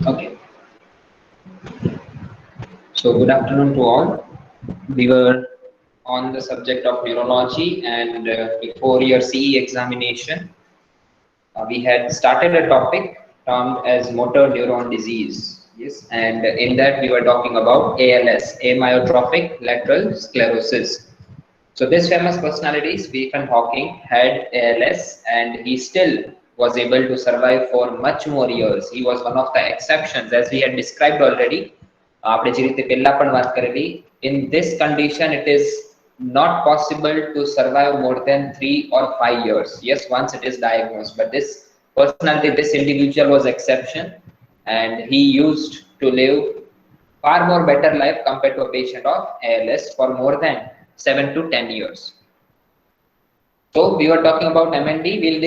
Okay, so good afternoon to all. We were on the subject of neurology, and before your CE examination, we had started a topic termed as motor neuron disease. Yes, and in that we were talking about ALS, amyotrophic lateral sclerosis. So this famous personality, Stephen Hawking, had ALS, and he still was able to survive for much more years. He was one of the exceptions, as we had described already. આપણે જે રીતે પહેલા પણ વાત કરેલી, in this condition it is not possible to survive more than 3 or 5 years. Yes, once it is diagnosed, but this personality, this individual was exception, and he used to live far more better life compared to a patient of ALS for more than 7 to 10 years. So we were talking about MND. We'll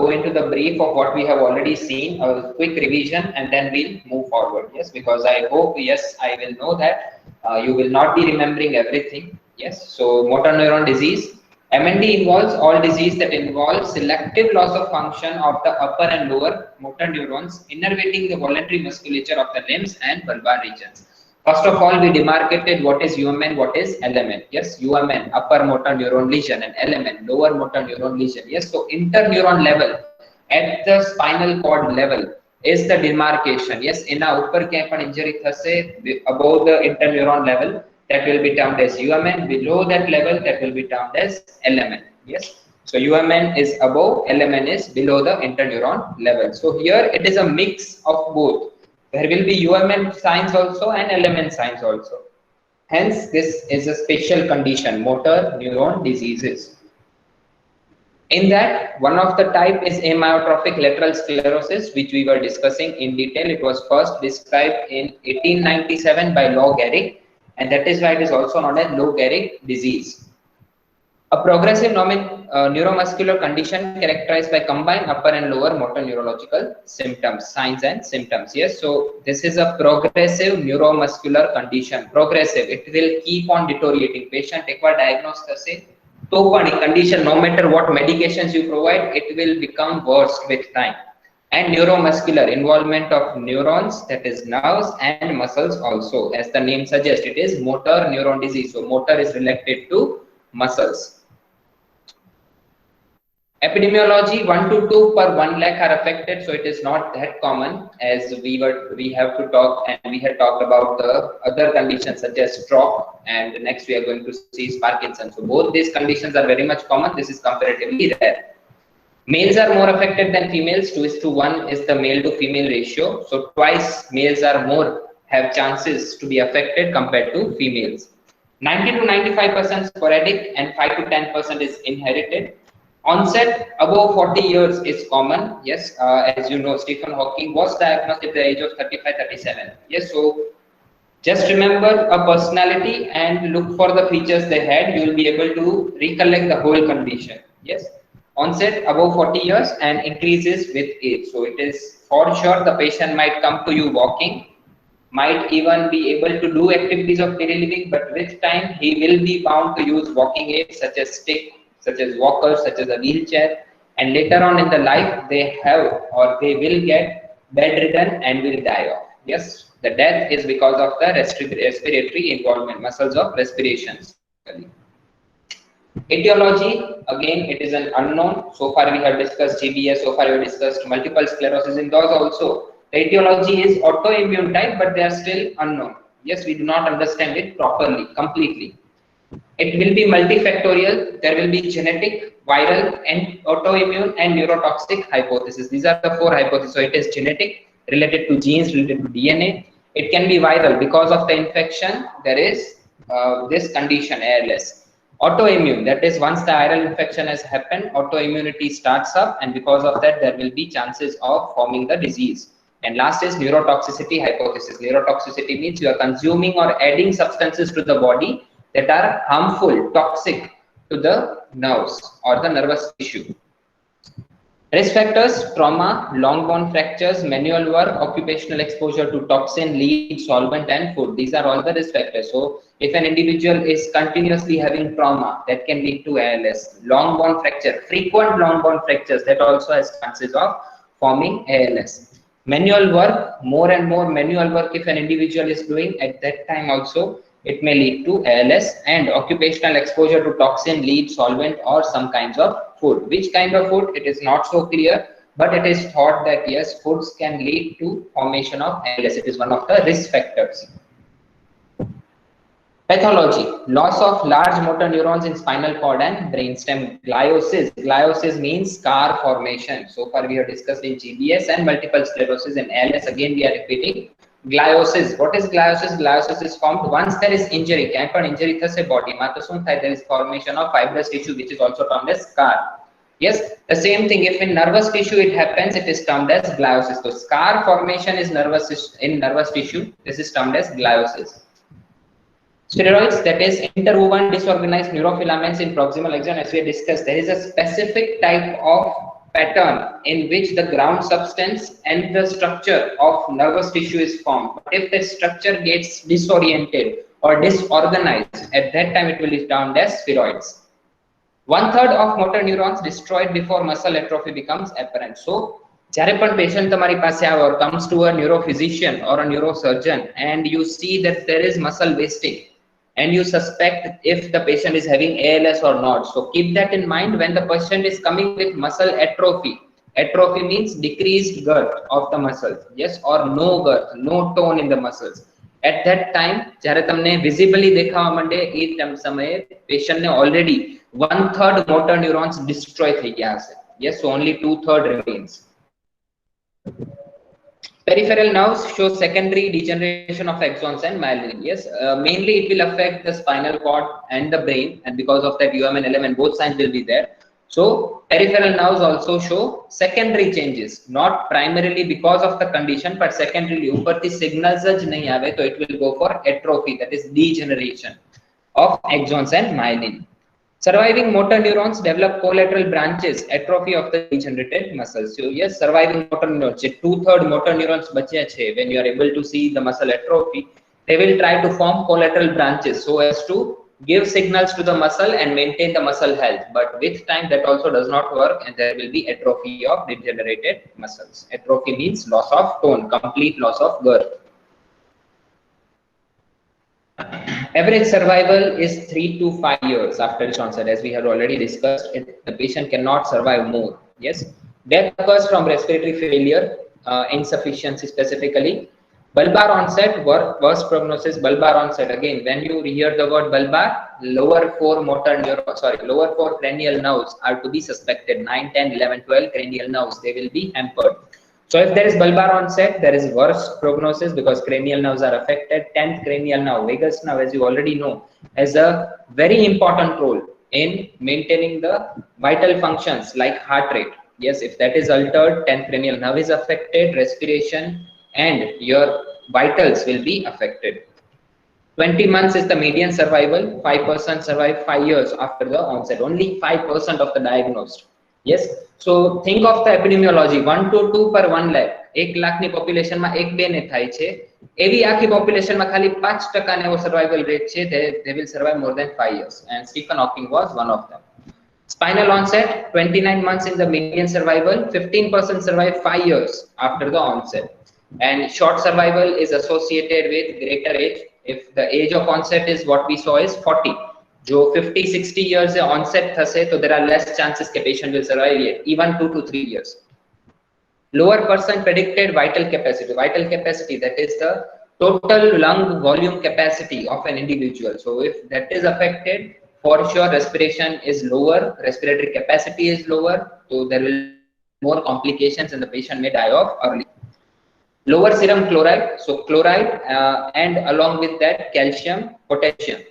go into the brief of what we have already seen, a quick revision, and then we'll move forward. Yes, because I hope, yes, I will know that you will not be remembering everything. Yes, so motor neuron disease. MND involves all disease that involves selective loss of function of the upper and lower motor neurons, innervating the voluntary musculature of the limbs and bulbar regions. First of all, we demarcated what is UMN, what is LMN. Yes, UMN, upper motor neuron lesion, and LMN, lower motor neuron lesion. Yes, so interneuron level, at the spinal cord level, is the demarcation. Yes, એના ઉપર ક્યાંય પણ injury થશે above the interneuron level, that will be termed as UMN. Below that level, that will be termed as LMN. Yes, so UMN is above, LMN is below the interneuron level. So here it is a mix of both. There will be UMN signs also and LMN signs also. Hence, this is a special condition, motor neuron diseases. In that, one of the type is amyotrophic lateral sclerosis, which we were discussing in detail. It was first described in 1897 by Lou Gehrig, and that is why it is also known as Lou Gehrig disease. A progressive neuromuscular condition characterized by combined upper and lower motor neurological symptoms, signs and symptoms. Yes, so this is a progressive neuromuscular condition. Progressive, it will keep on deteriorating. Patient ekવાર diagnosed થશે તો પણ એ condition, no matter what medications you provide, it will become worse with time. And neuromuscular, involvement of neurons, that is nerves and muscles also. As the name suggests, it is motor neuron disease. So motor is related to muscles. Epidemiology, 1 to 2 per 1 lakh are affected, so it is not that common, as we have to talk, and we had talked about the other conditions such as stroke, and next we are going to see is Parkinson. So both these conditions are very much common. This is comparatively rare. Males are more affected than females. 2:1 is the male to female ratio, so twice males are more, have chances to be affected compared to females. 90 to 95% sporadic, and 5 to 10% is inherited. Onset above 40 years is common. Yes, as you know, Stephen Hawking was diagnosed at the age of 35-37. Yes, so just remember a personality and look for the features they had. You will be able to recollect the whole condition. Yes, onset above 40 years and increases with age. So it is for sure the patient might come to you walking, might even be able to do activities of daily living, but with time he will be bound to use walking aids such as stick, such as walkers, such as a wheelchair, and later on in the life they have, or they will get bedridden and will die off. Yes, the death is because of the respiratory involvement, muscles of respiration. Etiology, again, it is an unknown. So far we have discussed GBS, so far we have discussed multiple sclerosis. In those also, the etiology is autoimmune type, but they are still unknown. Yes, we do not understand it properly, completely. It will be multifactorial. There will be genetic, viral, and autoimmune and neurotoxic hypothesis. These are the 4 hypotheses. So it is genetic, related to genes, related to DNA. It can be viral because of the infection. There is this condition, ALS. Autoimmune, that is once the viral infection has happened, autoimmunity starts up, and because of that there will be chances of forming the disease. And last is neurotoxicity hypothesis. Neurotoxicity means you are consuming or adding substances to the body that are harmful, toxic to the nerves or the nervous tissue. Risk factors: trauma, long bone fractures, manual work, occupational exposure to toxin, lead, solvent, and food. These are all the risk factors. So if an individual is continuously having trauma, that can lead to ALS. Long bone fracture, frequent long bone fractures, that also has chances of forming ALS. Manual work, more and more manual work if an individual is doing, at that time also it may lead to ALS. And occupational exposure to toxin, lead, solvent, or some kinds of food. Which kind of food, it is not so clear, but it is thought that yes, foods can lead to formation of ALS. It is one of the risk factors. Pathology, loss of large motor neurons in spinal cord and brainstem. Gliosis, gliosis means scar formation. So far we have discussed in GBS and multiple sclerosis. And ALS, again we are repeating gliosis. What is gliosis? Gliosis is formed once there is injury. Can પણ injury થશે body માં તો શું થાય? There is formation of fibrous tissue which is also termed as scar. Yes, the same thing if in nervous tissue it happens, it is termed as gliosis. So scar formation is nervous tissue. This is termed as gliosis. Spheroids, that is interwoven disorganized neurofilaments in proximal axon. As we discussed, there is a specific type of pattern in which the ground substance and the structure of nervous tissue is formed. But if the structure gets disoriented or disorganized, at that time it will be termed as spheroids. 1/3 of motor neurons destroyed before muscle atrophy becomes apparent. So જ્યારે પણ patient તમારી પાસે આવે or comes to a neurophysician or a neurosurgeon and you see that there is muscle wasting and you suspect if the patient is having ALS or not. So keep that in mind when the patient is coming with muscle atrophy. Atrophy means decreased girth of the muscles, yes, or no girth, no tone in the muscles. At that time, જ્યારે તમને visibly દેખાવા માંડે એ સમયે patient ને already 1/3 motor neurons destroy થઈ ગયા હશે. Yes, so only 2/3 remains. Peripheral nerves show secondary degeneration of axons and myelin. Yes, mainly it will affect the spinal cord and the brain, and because of that UM and LM and both signs will be there. So peripheral nerves also show secondary changes, not primarily because of the condition, but secondarily ઉપરથી signals જ નહીં આવે તો it will go for atrophy, that is degeneration of axons and myelin. Surviving motor neurons develop collateral branches, atrophy of the degenerated muscles. So yes, surviving motor neurons, 2/3 motor neurons बचे છે. When you are able to see the muscle atrophy, they will try to form collateral branches so as to give signals to the muscle and maintain the muscle health. But with time that also does not work and there will be atrophy of degenerated muscles. Atrophy means loss of tone, complete loss of girth. Average survival is 3 to 5 years after its onset. As we have already discussed, the patient cannot survive more. Yes, death occurs from respiratory failure, insufficiency specifically. Bulbar onset, worst prognosis. Bulbar onset, again when you hear the word bulbar, lower 4 cranial nerves are to be suspected. 9, 10, 11, 12 cranial nerves, they will be hampered. So if there is bulbar onset, there is worse prognosis because cranial nerves are affected. 10th cranial nerve, vagus nerve, as you already know, has a very important role in maintaining the vital functions like heart rate. Yes, if that is altered, 10th cranial nerve is affected, respiration and your vitals will be affected. 20 months is the median survival. 5% survive 5 years after the onset. Only 5% of the diagnosed. Yes, so think of the epidemiology. 1 to 2 per 1 lakh. 1 lakh ની population માં 1-2 ને થાય છે. એવી આખી population માં ખાલી 5% નો survival rate છે. They will survive more than 5 years. And Stephen Hawking was one of them. Spinal onset, 29 months in the median survival. 15% survive 5 years after the onset. And short survival is associated with greater age. If the age of onset is what we saw is 40. जो 50-60 years से onset થશે तो there are less chances that patient will survive yet, even 2 to 3 years. Lower percent predicted vital capacity. Vital capacity, that is the total lung volume capacity of an individual. So if that is affected, for sure respiration is lower, respiratory capacity is lower, so there will be more complications and the patient may die off early. Lower serum chloride, so chloride and along with that calcium, potassium.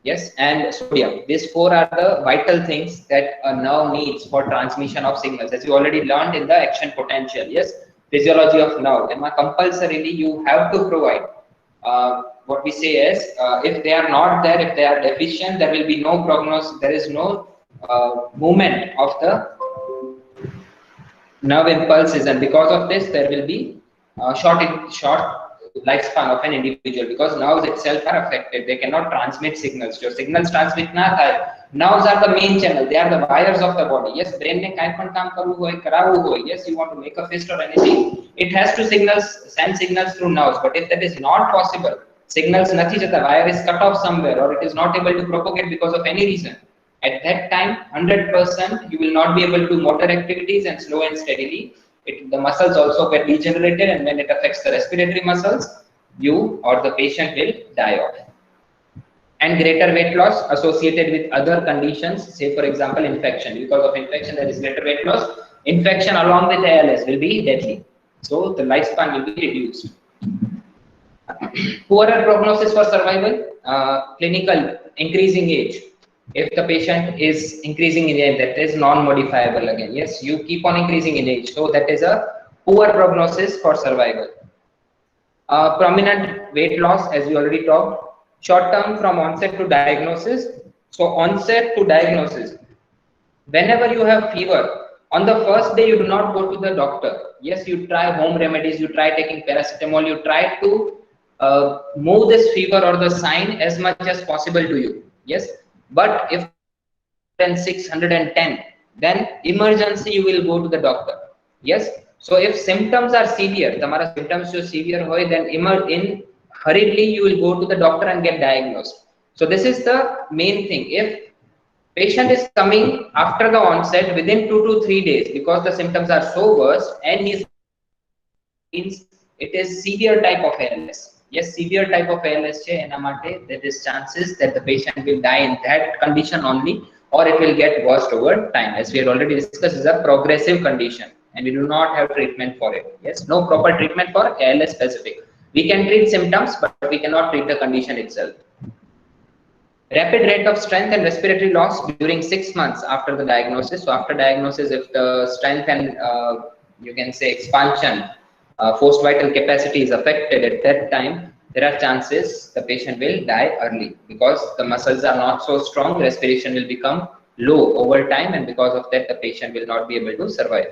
Yes, and sodium. These 4 are the vital things that a nerve needs for transmission of signals, as you already learned in the action potential. Yes, physiology of nerve. And compulsorily you have to provide what we say is if they are not there, if they are deficient, there will be no prognosis. There is no movement of the nerve impulses, and because of this, there will be short lifespan of an individual, because nerves itself are affected. They cannot transmit signals. जो signals transmit ना થાય, nerves are the main channel. They are the wires of the body. Yes, brain ने काय पण काम करવું હોય, करावવું હોય. Yes, you want to make a fist or anything, it has to send signals through nerves. But if that is not possible, signals નથી જતા, wire is cut off somewhere, or it is not able to propagate because of any reason, at that time 100% you will not be able to motor activities, and slow and steadily the muscles also get degenerated, and when it affects the respiratory muscles, you or the patient will die off. And greater weight loss associated with other conditions, say for example infection. Because of infection there is greater weight loss. Infection along with ALS will be deadly, so the lifespan will be reduced. Poorer prognosis for survival, clinical increasing age. If the patient is increasing in age, that is non-modifiable again. Yes, you keep on increasing in age, so that is a poor prognosis for survival. Prominent weight loss, as we already talked. Short term from onset to diagnosis. So onset to diagnosis, whenever you have fever, on the first day you do not go to the doctor. Yes, you try home remedies, you try taking paracetamol, you try to move this fever or the sign as much as possible to you. Yes, but if 610, then emergency you will go to the doctor. Yes, so if symptoms are severe, tamara symptoms so severe hoy, then in hurriedly you will go to the doctor and get diagnosed. So this is the main thing. If patient is coming after the onset within 2 to 3 days, because the symptoms are so worse, and means it is severe type of ALS. Yes, severe type of ALS che ena mate there is chances that the patient will die in that condition only, or it will get worse over time. As we had already discussed, is a progressive condition and we do not have treatment for it. Yes, no proper treatment for ALS specific. We can treat symptoms, but we cannot treat the condition itself. Rapid rate of strength and respiratory loss during 6 months after the diagnosis. So after diagnosis, if the strength and you can say expansion, forced vital capacity is affected at that time, there are chances the patient will die early, because the muscles are not so strong, respiration will become low over time, and because of that the patient will not be able to survive.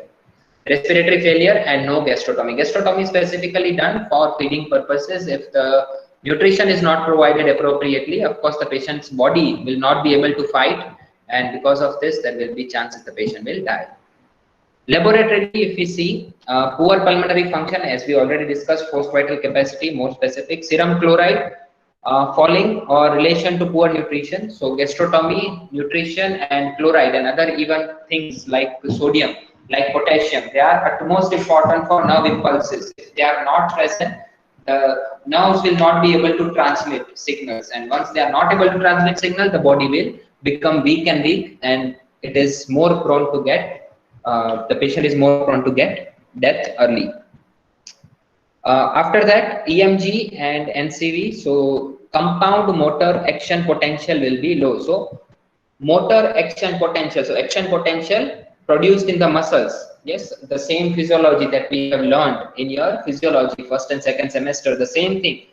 Respiratory failure and no gastrotomy. Gastrotomy is specifically done for feeding purposes. If the nutrition is not provided appropriately, of course the patient's body will not be able to fight, and because of this there will be chances the patient will die. Laboratory, if we see, poor pulmonary function, as we already discussed, forced vital capacity, more specific, serum chloride falling, or relation to poor nutrition. So gastrotomy, nutrition and chloride and other even things like sodium, like potassium, they are at most important for nerve impulses. If they are not present, the nerves will not be able to transmit signals, and once they are not able to transmit signal, the body will become weak, and it is more prone to get the patient is more prone to get death early. After that, EMG and NCV. So compound motor action potential will be low. So motor action potential, so action potential produced in the muscles. Yes, the same physiology that we have learned in your physiology first and second semester, the same thing.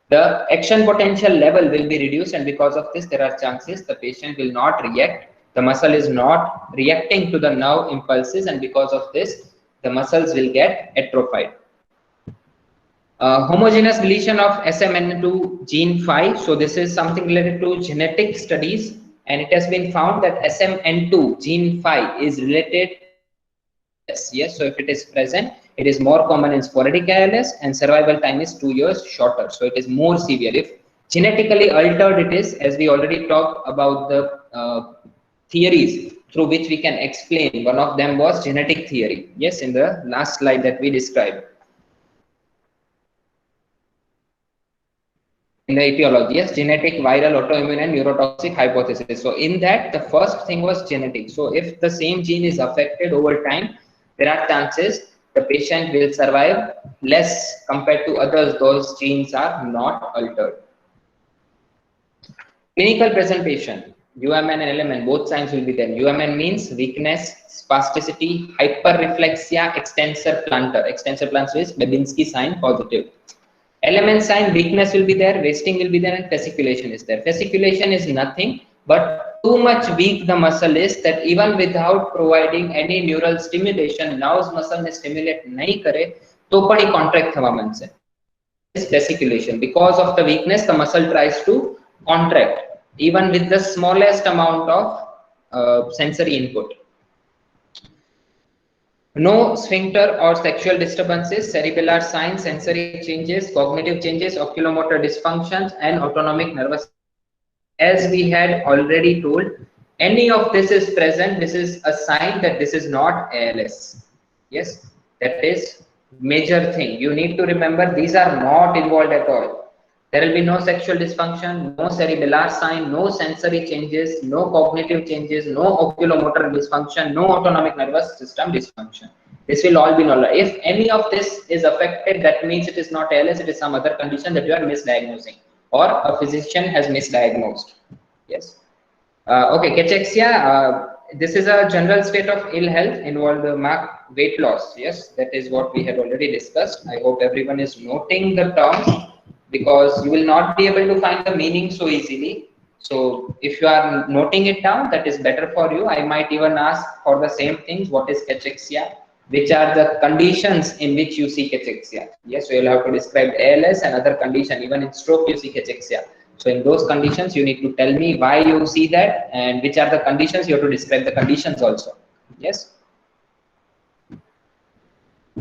The action potential level will be reduced, and because of this there are chances the patient will not react. The muscle is not reacting to the nerve impulses, and because of this the muscles will get atrophied. Homogeneous deletion of SMN2 gene 5. So this is something related to genetic studies, and it has been found that SMN2 gene 5 is related. Yes, so if it is present, it is more common in sporadic ALS, and survival time is 2 years shorter. So it is more severe. If genetically altered it is, as we already talked about the theories through which we can explain, one of them was genetic theory. Yes, in the last slide that we described. In the etiology, yes, genetic, viral, autoimmune and neurotoxic hypothesis. So in that, the first thing was genetic. So if the same gene is affected over time, there are chances the patient will survive less compared to others. Those genes are not altered. Clinical presentation, UMN and LMN, both signs will be there. UMN means weakness, spasticity, hyperreflexia, extensor plantar. Extensor plantar is Babinski sign positive. LMN sign, weakness will be there, wasting will be there, and fasciculation is there. Fasciculation is nothing but too much weak the muscle is, that even without providing any neural stimulation, nerves muscle ne stimulate nahi kare to पण contract થવા માંડશે. is fasciculation. Because of the weakness, the muscle tries to contract, even with the smallest amount of sensory input. No sphincter or sexual disturbances, cerebellar signs, sensory changes, cognitive changes, oculomotor dysfunctions, and autonomic nervous. As we had already told, any of this is present, this is a sign that this is not ALS. Yes, that is major thing. You need to remember these are not involved at all. There will be no sexual dysfunction, no cerebellar sign, no sensory changes, no cognitive changes, no oculomotor dysfunction, no autonomic nervous system dysfunction. This will all be null. If any of this is affected, that means it is not ALS, it is some other condition that you are misdiagnosing or a physician has misdiagnosed. Yes. Okay, cachexia. This is a general state of ill health involved marked weight loss. Yes, that is what we have already discussed. I hope everyone is noting the terms because you will not be able to find the meaning so easily. So if you are noting it down, that is better for you. I might even ask for the same things. What is cachexia? Which are the conditions in which you see cachexia? Yes, so you'll have to describe ALS and other condition. Even in stroke, you see cachexia. So in those conditions, you need to tell me why you see that and which are the conditions. You have to describe the conditions also. Yes.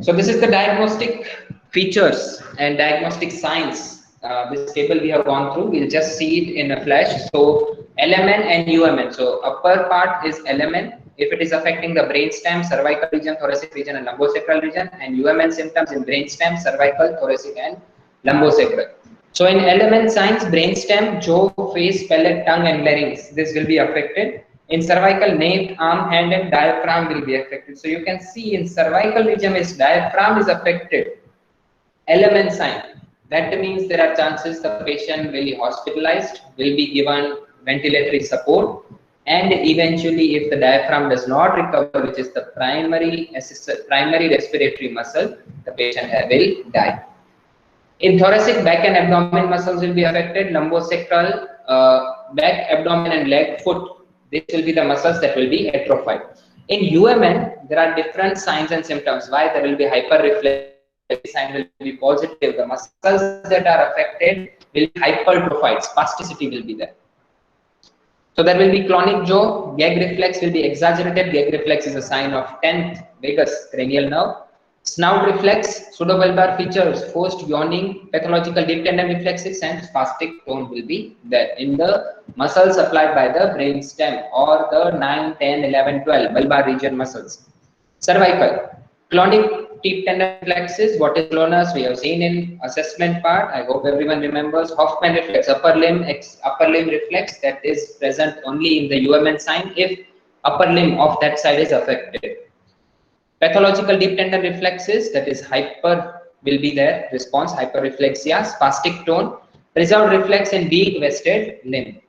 So this is the diagnostic features and diagnostic signs. This table we have gone through, we'll just see it in a flash. So LMN and UMN. So upper part is LMN. If it is affecting the brainstem, cervical region, thoracic region, and lumbosacral region, and UMN symptoms in brainstem, cervical, thoracic, and lumbosacral. So in LMN signs, brainstem, jaw, face, palate, tongue, and larynx, this will be affected. In cervical, nape, arm, hand, and diaphragm will be affected. So you can see in cervical region, is diaphragm is affected. LMN sign. That means there are chances the patient will be hospitalized, will be given ventilatory support, and eventually, if the diaphragm does not recover, which is the primary respiratory muscle, the patient will die. In thoracic, back and abdomen muscles will be affected. Lumbosacral, back, abdomen, and leg, foot. This will be the muscles that will be atrophied. In UMN, there are different signs and symptoms. Why? There will be hyperreflexivity. Sign will be positive. The muscles that are affected will be hypertrophied. Spasticity will be there. So there will be clonic jaw. Gag reflex will be exaggerated. Gag reflex is a sign of 10th vagus cranial nerve. Snout reflex, pseudobulbar features, forced yawning, pathological deep tendon reflexes, and spastic tone will be there in the muscles supplied by the brain stem or the 9, 10, 11, 12 bulbar region muscles. Cervical, clonic deep tendon reflexes. What is clonus? We have seen in assessment part. I hope everyone remembers. Hoffman reflex, upper limb reflex that is present only in the UMN sign if upper limb of that side is affected. Pathological deep tendon reflexes, that is hyper will be there, response, hyperreflexia, spastic tone, preserved reflex in weak vested limb.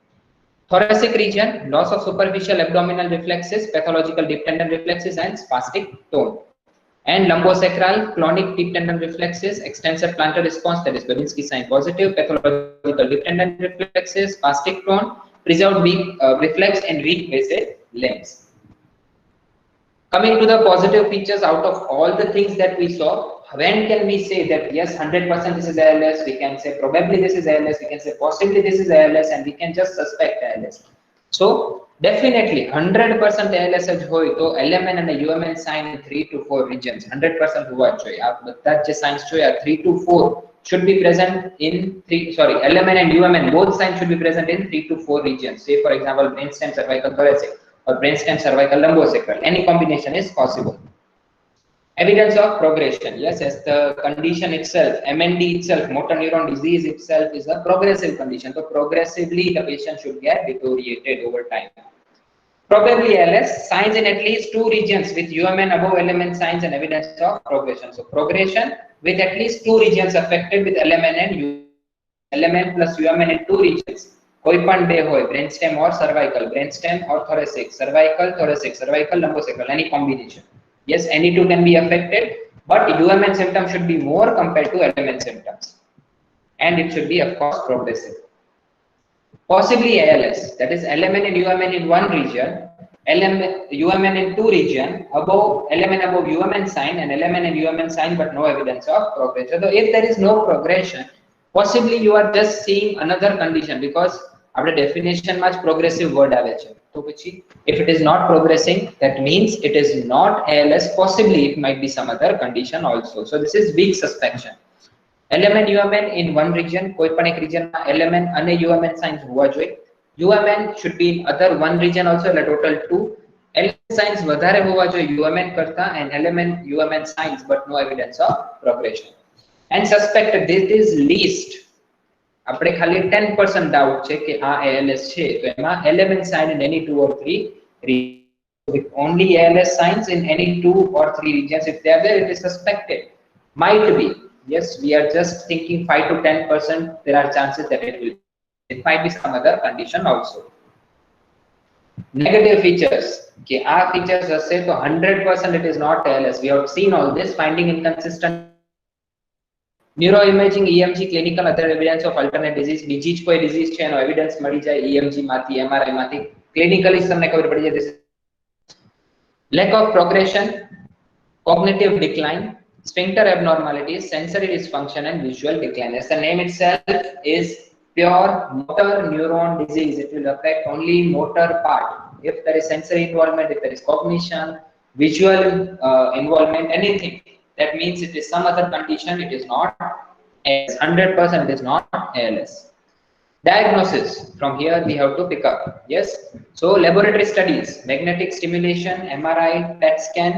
Thoracic region, loss of superficial abdominal reflexes, pathological deep tendon reflexes, and spastic tone. And lumbosacral, clonic deep tendon reflexes, extensor plantar response, that is Babinski sign positive, pathological deep tendon reflexes, spastic tone, preserved weak reflex, and weak vested limbs. Coming to the positive features out of all the things that we saw, when can we say that yes, 100% this is ALS, we can say probably this is ALS, we can say possibly this is ALS, and we can just suspect ALS. So definitely 100% ALS જ હોય તો LMN and UMN sign in 3 to 4 regions 100% હોવા જોઈએ. આ બધા જે signs જોયા 3 to 4 should be present in LMN and UMN both signs should be present in 3 to 4 regions. Say for example brainstem, cervical, thoracic, or brainstem, cervical, lumbosacral. Any combination is possible. Evidence of progression. Yes, as the condition itself, MND itself, motor neuron disease itself is a progressive condition. So progressively the patient should get deteriorated over time. Probably ALS, signs in at least 2 regions with UMN above LMN signs and evidence of progression. So progression with at least 2 regions affected with LMN and LMN plus UMN in 2 regions. કોઈ પણ બે હોય brainstem or cervical, brainstem or thoracic, cervical, thoracic, cervical, lumbosacral, any combination. Yes, any 2 can be affected, but UMN symptoms should be more compared to LMN symptoms, and it should be of course progressive. Possibly ALS, that is LMN and UMN in 1 region, UMN in two region, above LMN above UMN sign and LMN and UMN sign, but no evidence of progression. So if there is no progression, possibly you are just seeing another condition, because our definition much progressive word આવે છે. તો પછી if it is not progressing, that means it is not ALS. Possibly it might be some other condition also. So this is weak suspicion. LMN UMN in one region, કોઈ પણ એક region માં LMN અને UMN signs હોવા જોઈએ. UMN should be in other one region also, એટલે total 2. LMN signs વધારે હોવા જોઈએ UMN કરતા, and LMN UMN signs but no evidence of progression. And suspected, this is least. આપણે ખાલી 10% doubt છે કે આ ALS છે, તો એમાં LMN sign in any 2 or 3 regions. With only ALS signs in any 2 or 3 regions, if they are there, it is suspected. Might be. Yes, we are just thinking 5 to 10%. There are chances that it will. It might be some other condition also. Negative features. Okay, our features are say to 100% it is not ALS. We have seen all this, finding inconsistent. Neuroimaging, EMG, clinical other evidence of alternate disease. બીજી જ કોઈ disease છે એનો evidence મળી જાય EMG માંથી, MRI માંથી. Clinically તમને ખબર પડી જાય. This is lack of progression, cognitive decline, sphincter abnormalities, sensory dysfunction, and visual decline. As the name itself is pure motor neuron disease, it will affect only motor part. If there is sensory involvement, if there is cognition, visual involvement, anything, that means it is some other condition. It is not ALS. 100% it is not ALS. Diagnosis, from here we have to pick up. Yes, so laboratory studies, magnetic stimulation, MRI, PET scan,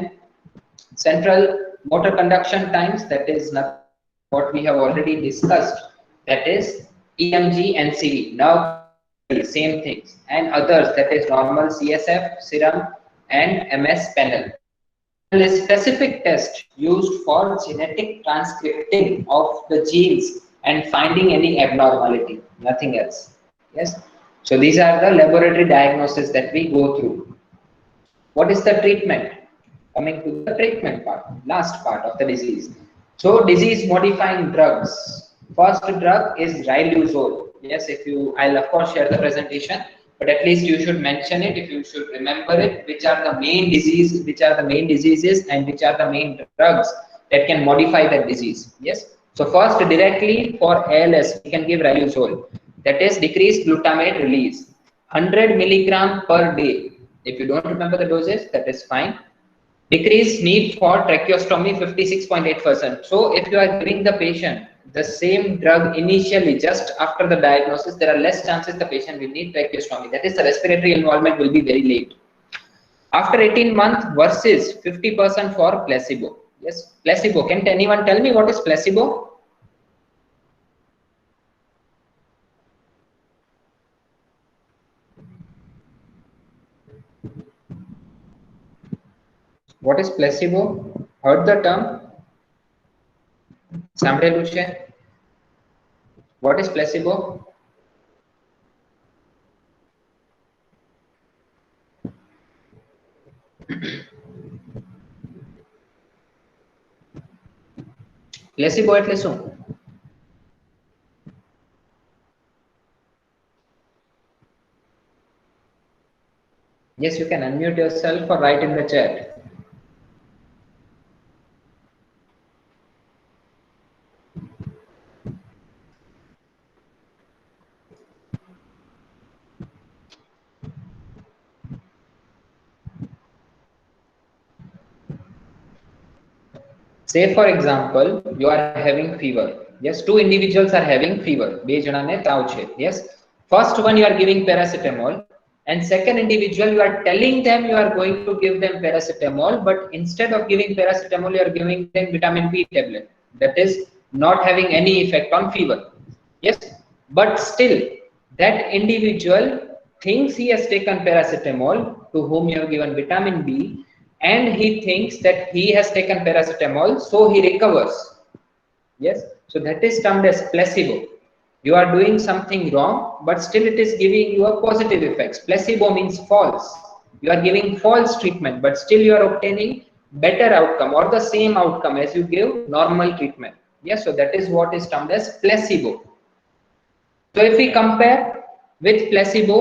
central motor conduction times, that is not what we have already discussed, that is EMG, NCV, now same things, and others, that is normal CSF, serum, and MS panel. A specific test used for genetic transcripting of the genes and finding any abnormality, nothing else. Yes, so these are the laboratory diagnoses that we go through. What is the treatment? Coming to the treatment part, last part of the disease. So disease modifying drugs. First drug is riluzole. Yes, if you, I'll of course share the presentation, but at least you should mention it, if you should remember it, which are the main diseases and which are the main drugs that can modify that disease. Yes, so first directly for ALS we can give riluzole, that is decreased glutamate release, 100 milligram per day. If you don't remember the doses, that is fine. Decreased need for tracheostomy, 56.8%. So if you are giving the patient the same drug initially just after the diagnosis, there are less chances the patient will need tracheostomy. That is, the respiratory involvement will be very late. After 18 months versus 50% for placebo. Yes, placebo. Can anyone tell me what is placebo? What is placebo? Heard the term? સાંભળેલું છે? What is placebo? Placebo એટલે શું? Yes, you can unmute yourself or write in the chat. Say for example, you are having fever. Yes, two individuals are having fever. બે જણાને તાવ છે. Yes, first one you are giving paracetamol, and second individual you are telling them you are going to give them paracetamol, but instead of giving paracetamol you are giving them vitamin B tablet. That is not having any effect on fever. Yes, but still that individual thinks he has taken paracetamol, to whom you have given vitamin B, and he thinks that he has taken paracetamol, so he recovers. Yes, so that is termed as placebo. You are doing something wrong, but still it is giving you a positive effects. Placebo means false. You are giving false treatment, but still you are obtaining better outcome or the same outcome as you give normal treatment. Yes, so that is what is termed as placebo. So if we compare with placebo,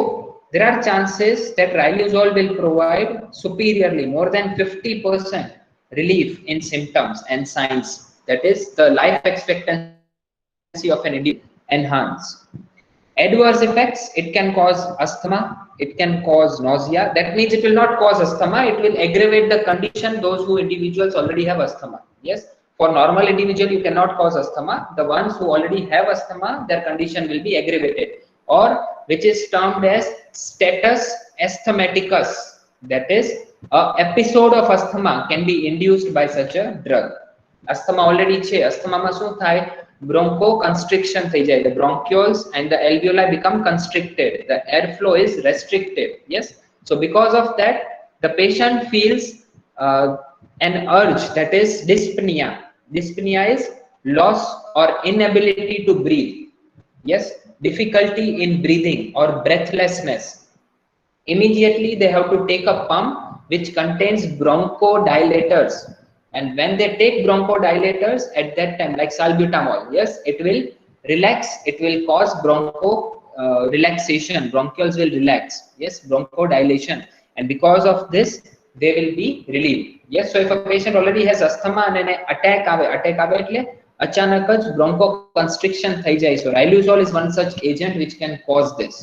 there are chances that riluzole will provide superiorly more than 50% relief in symptoms and signs. That is, the life expectancy of an individual enhance. Adverse effects, it can cause asthma, it can cause nausea. That means it will not cause asthma, it will aggravate the condition those who individuals already have asthma. Yes, for normal individual you cannot cause asthma. The ones who already have asthma, their condition will be aggravated, or which is termed as status asthmaticus. That is, a episode of asthma can be induced by such a drug. Asthma already છે, અસ્થમામાં શું થાય, bronchoconstriction થઈ જાય, the bronchioles and the alveoli become constricted, the airflow is restricted. Yes, so because of that the patient feels an urge, that is dyspnea. Dyspnea is loss or inability to breathe. Yes, difficulty in breathing or breathlessness. Immediately they have to take a pump which contains bronchodilators, and when they take bronchodilators at that time, like salbutamol, yes, it will relax, it will cause broncho relaxation, bronchioles will relax. Yes, bronchodilation, and because of this they will be relieved. Yes, so if a patient already has asthma and an attack આવે એટલે અચાનક જ bronchoconstriction થઈ જાય, so riluzole is one such agent which can cause this.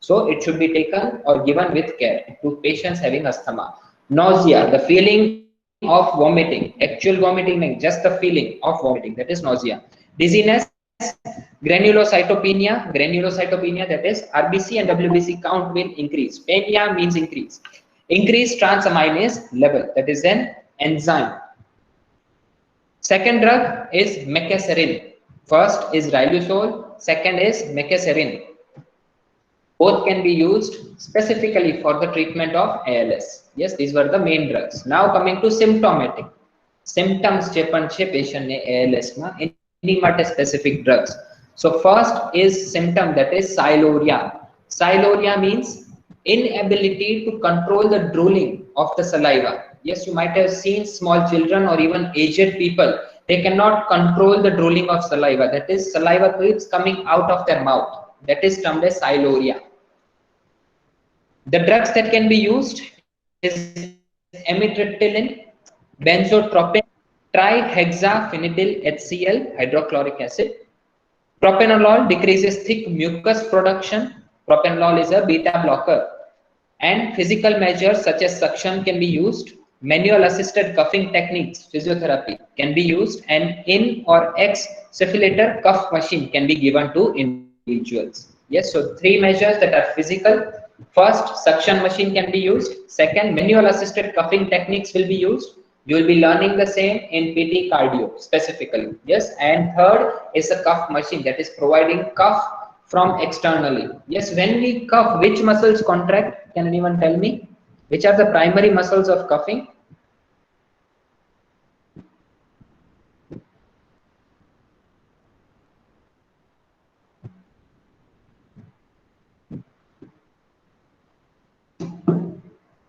So it should be taken or given with care to patients having asthma. Nausea, the feeling of vomiting, actual vomiting, just the feeling of vomiting, that is nausea. Dizziness, granulocytopenia, that is RBC and WBC count will increase. Penia means increase. Increased transaminase level, that is an enzyme. Second drug is mecaserin. First is riluzole, second is mecaserin. Both can be used specifically for the treatment of ALS. Yes, these were the main drugs. Now coming to symptomatic. Symptoms je પણ છે patient ને ALS માં, એની માટે specific drugs. So first is symptom, that is sialorrhea. Sialorrhea means inability to control the drooling of the saliva. Yes, you might have seen small children or even aged people, they cannot control the drooling of saliva. That is, saliva keeps coming out of their mouth. That is termed as sialorrhea. The drugs that can be used is amitriptyline, benzotropine, trihexyphenidyl HCl, hydrochloric acid. Propranolol decreases thick mucus production. Propranolol is a beta blocker. And physical measures such as suction can be used. Manual assisted cuffing techniques, physiotherapy, can be used, and in or ex cephalator cuff machine can be given to individuals. Yes, so three measures that are physical. First, suction machine can be used. Second, manual assisted cuffing techniques will be used. You will be learning the same in PT cardio specifically. Yes, and third is a cuff machine that is providing cuff from externally. Yes, when we cuff, which muscles contract? Can anyone tell me? Which are the primary muscles of cuffing?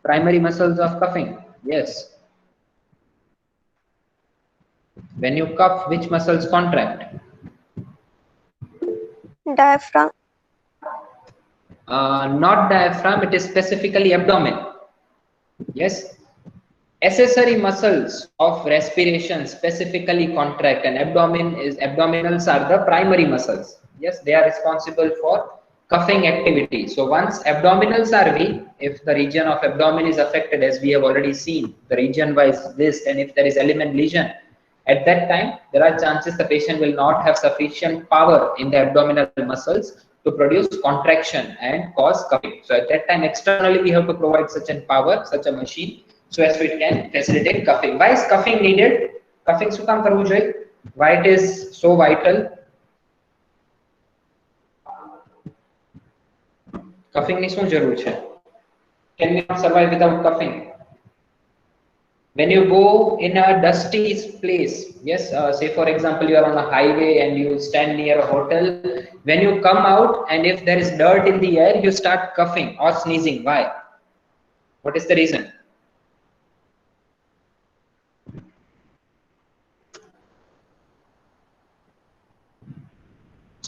Primary muscles of cuffing. Yes. When you cuff, which muscles contract? Diaphragm. Not diaphragm, it is specifically abdomen. Yes, accessory muscles of respiration specifically contract, and abdominals are the primary muscles. Yes, they are responsible for cuffing activity. So once abdominals are weak, if the region of abdomen is affected, as we have already seen the region wise list, and if there is element lesion, at that time there are chances the patient will not have sufficient power in the abdominal muscles to produce contraction and cause cuffing. So at that time externally we have to provide such a power, such a machine, so as it can facilitate cuffing. Why is cuffing needed? Cuffing શું કામ કરવું જોઈએ? Why it is so vital? Cuffing ની શું જરૂર છે? Can we not survive without cuffing? When you go in a dusty place, yes, say for example you are on a highway and you stand near a hotel, when you come out and if there is dirt in the air, you start coughing or sneezing. Why? What is the reason?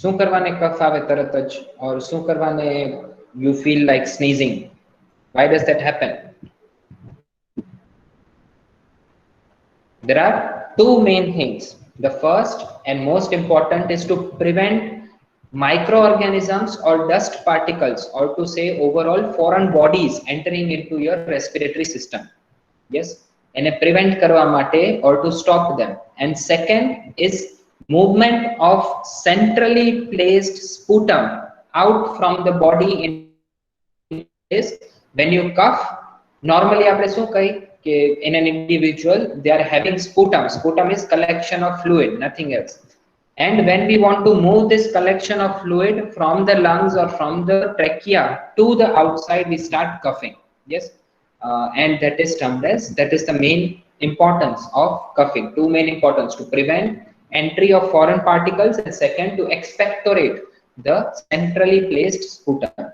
શું કરવાને કફ આવે તરત જ, or શું કરવાને you feel like sneezing. Why does that happen? There are two main things. The first and most important is to prevent microorganisms or dust particles, or to say overall foreign bodies entering into your respiratory system. Yes, and prevent karwa mate, or to stop them. And second is movement of centrally placed sputum out from the body in place. When you cough, normally આપણે શું કહી કે in an individual they are having sputum. Sputum is collection of fluid, nothing else. And when we want to move this collection of fluid from the lungs or from the trachea to the outside, we start coughing. Yes, and that is termed as, that is the main importance of coughing. Two main importance: to prevent entry of foreign particles, and second, to expectorate the centrally placed sputum.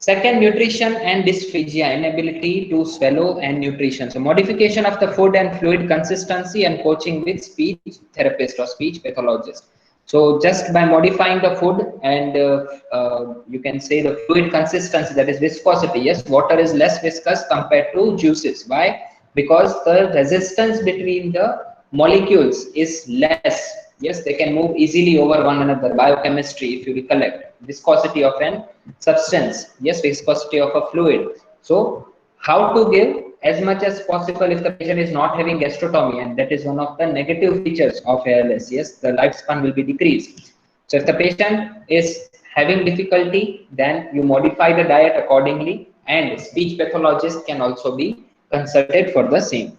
Second, nutrition and dysphagia, inability to swallow and nutrition. So modification of the food and fluid consistency, and coaching with speech therapist or speech pathologist. So just by modifying the food and you can say the fluid consistency, that is viscosity. Yes, water is less viscous compared to juices. Why? Because the resistance between the molecules is less. Yes, they can move easily over one another. Biochemistry, if you recollect, viscosity of an substance, yes, viscosity of a fluid. So how to give as much as possible if the patient is not having gastrotomy, and that is one of the negative features of ALS. Yes, the lifespan will be decreased. So if the patient is having difficulty, then you modify the diet accordingly, and speech pathologist can also be consulted for the same.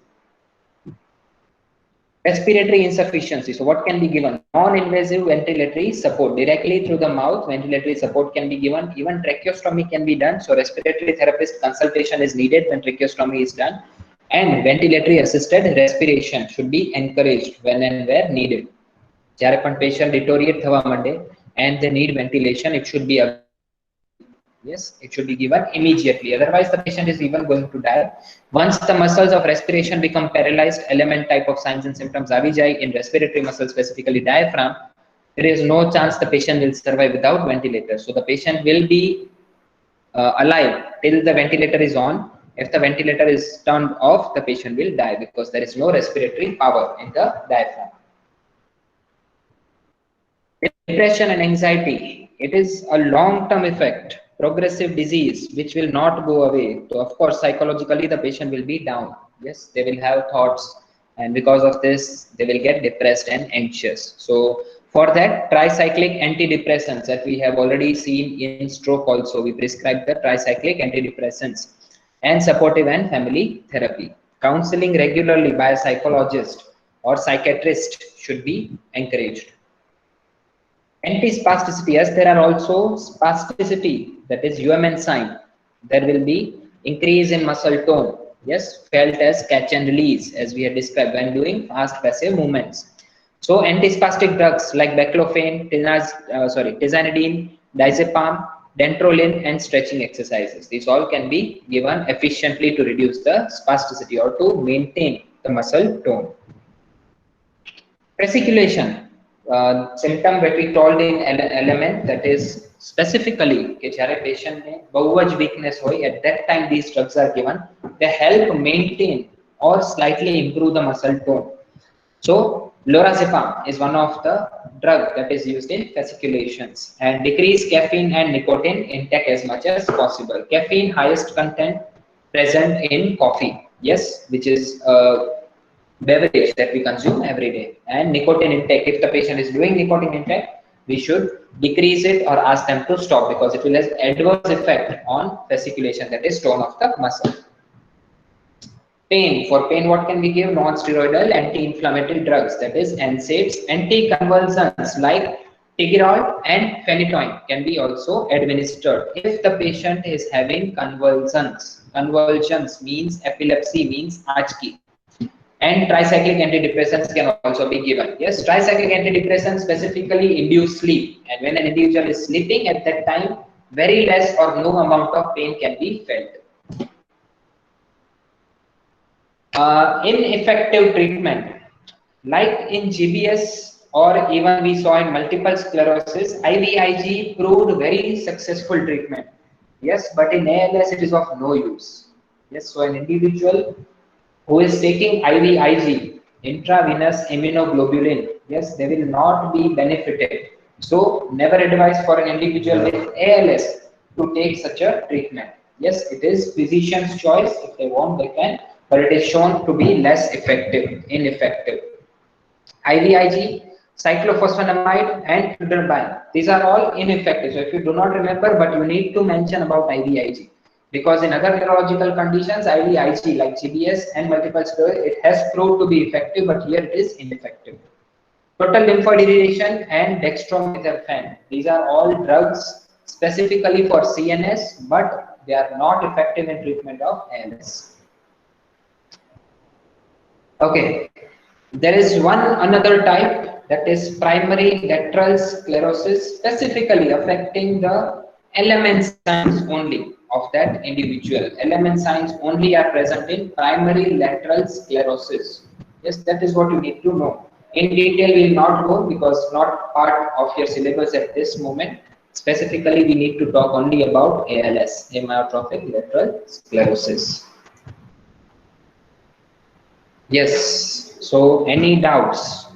Respiratory insufficiency. So what can be given? Non-invasive ventilatory support directly through the mouth. Ventilatory support can be given. Even tracheostomy can be done. So respiratory therapist consultation is needed when tracheostomy is done. And ventilatory assisted respiration should be encouraged when and where needed. જ્યારે પણ patient deteriorate થવા માંડે and they need ventilation, it should be available. Yes, it should be given immediately. Otherwise, the patient is even going to die. Once the muscles of respiration become paralyzed, element type of signs and symptoms avijay in respiratory muscle, specifically diaphragm, there is no chance the patient will survive without ventilator. So the patient will be alive till the ventilator is on. If the ventilator is turned off, the patient will die because there is no respiratory power in the diaphragm. Depression and anxiety, it is a long-term effect, progressive disease which will not go away. So of course psychologically the patient will be down. Yes, they will have thoughts, and because of this they will get depressed and anxious. So for that, tricyclic antidepressants that we have already seen in stroke also, we prescribe the tricyclic antidepressants, and supportive and family therapy. Counseling regularly by a psychologist or psychiatrist should be encouraged. Antispasticity, yes, there are also spasticity, that is UMN sign. There will be increase in muscle tone, yes, felt as catch and release, as we had described when doing fast passive movements. So antispastic drugs like baclofen, tizanidine, diazepam, dantrolene, and stretching exercises, these all can be given efficiently to reduce the spasticity or to maintain the muscle tone. Fasciculation, symptom that we told in element, that is specifically કે જ્યારે patient ને બહુ જ weakness હોય, at that time these drugs are given. They help maintain or slightly improve the muscle tone. So lorazepam is one of the drug that is used in fasciculations, and decrease caffeine and nicotine intake as much as possible. Caffeine highest content present in coffee, yes, which is beverage that we consume every day. And nicotine intake, if the patient is doing nicotine intake, we should decrease it or ask them to stop, because it will have adverse effect on fasciculation, that is tone of the muscle. Pain, for pain what can we give? Non-steroidal anti-inflammatory drugs, that is NSAIDs. Anticonvulsants like Tigirol and phenytoin can be also administered if the patient is having convulsions. Convulsions means epilepsy, means achki. And tricyclic antidepressants can also be given. Yes, tricyclic antidepressants specifically induce sleep, and when an individual is sleeping, at that time very less or no amount of pain can be felt. Ineffective treatment, like in GBS or even we saw in multiple sclerosis, IVIG proved very successful treatment. Yes, but in ALS it is of no use. Yes, so an individual who is taking IVIG, intravenous immunoglobulin, yes, they will not be benefited. So never advise for an individual with ALS to take such a treatment. Yes, it is physician's choice. If they want, they can, but it is shown to be less effective, ineffective. IVIG, cyclophosphamide, and fludarabine. These are all ineffective. So if you do not remember, but you need to mention about IVIG, because in other neurological conditions, IVIG like GBS and multiple sclerosis, it has proved to be effective, but here it is ineffective. Total lymphoid irradiation and dextromethorphan. These are all drugs specifically for CNS, but they are not effective in treatment of ALS. Okay, there is one another type, that is primary lateral sclerosis, specifically affecting the element signs only of that individual. Element signs only are present in primary lateral sclerosis. Yes, that is what you need to know. In detail, we will not go because not part of your syllabus at this moment. Specifically, we need to talk only about ALS, amyotrophic lateral sclerosis. Yes, so any doubts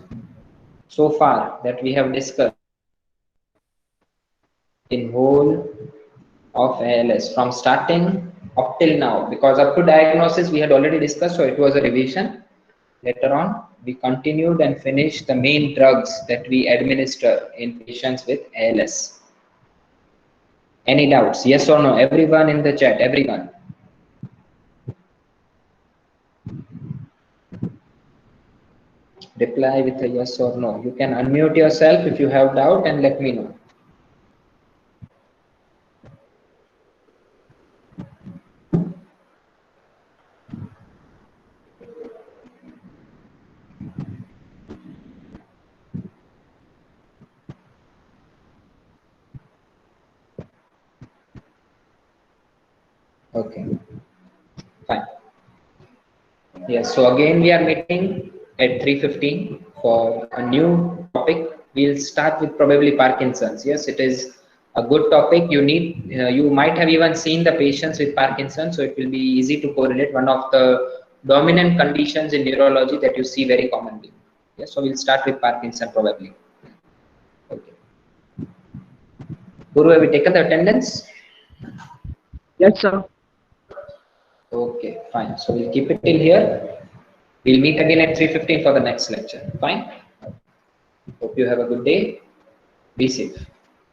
so far that we have discussed in whole of ALS from starting up till now? Because up to diagnosis we had already discussed, so it was a revision. Later on, we continued and finished the main drugs that we administer in patients with ALS. Any doubts? Yes or no? Everyone in the chat, everyone. Reply with a yes or no. You can unmute yourself if you have doubt and let me know. Okay, fine. Yes, so again we are meeting at 3:15 for a new topic. We'll start with probably Parkinson's. Yes, it is a good topic. You need, you might have even seen the patients with Parkinson's, so it will be easy to correlate. One of the dominant conditions in neurology that you see very commonly. Yes, so we'll start with Parkinson probably. Okay. Guru, have we taken the attendance? Yes, sir. Okay, fine. So we'll keep it till here. We'll meet again at 3:15 for the next lecture. Fine. Hope you have a good day. Be safe.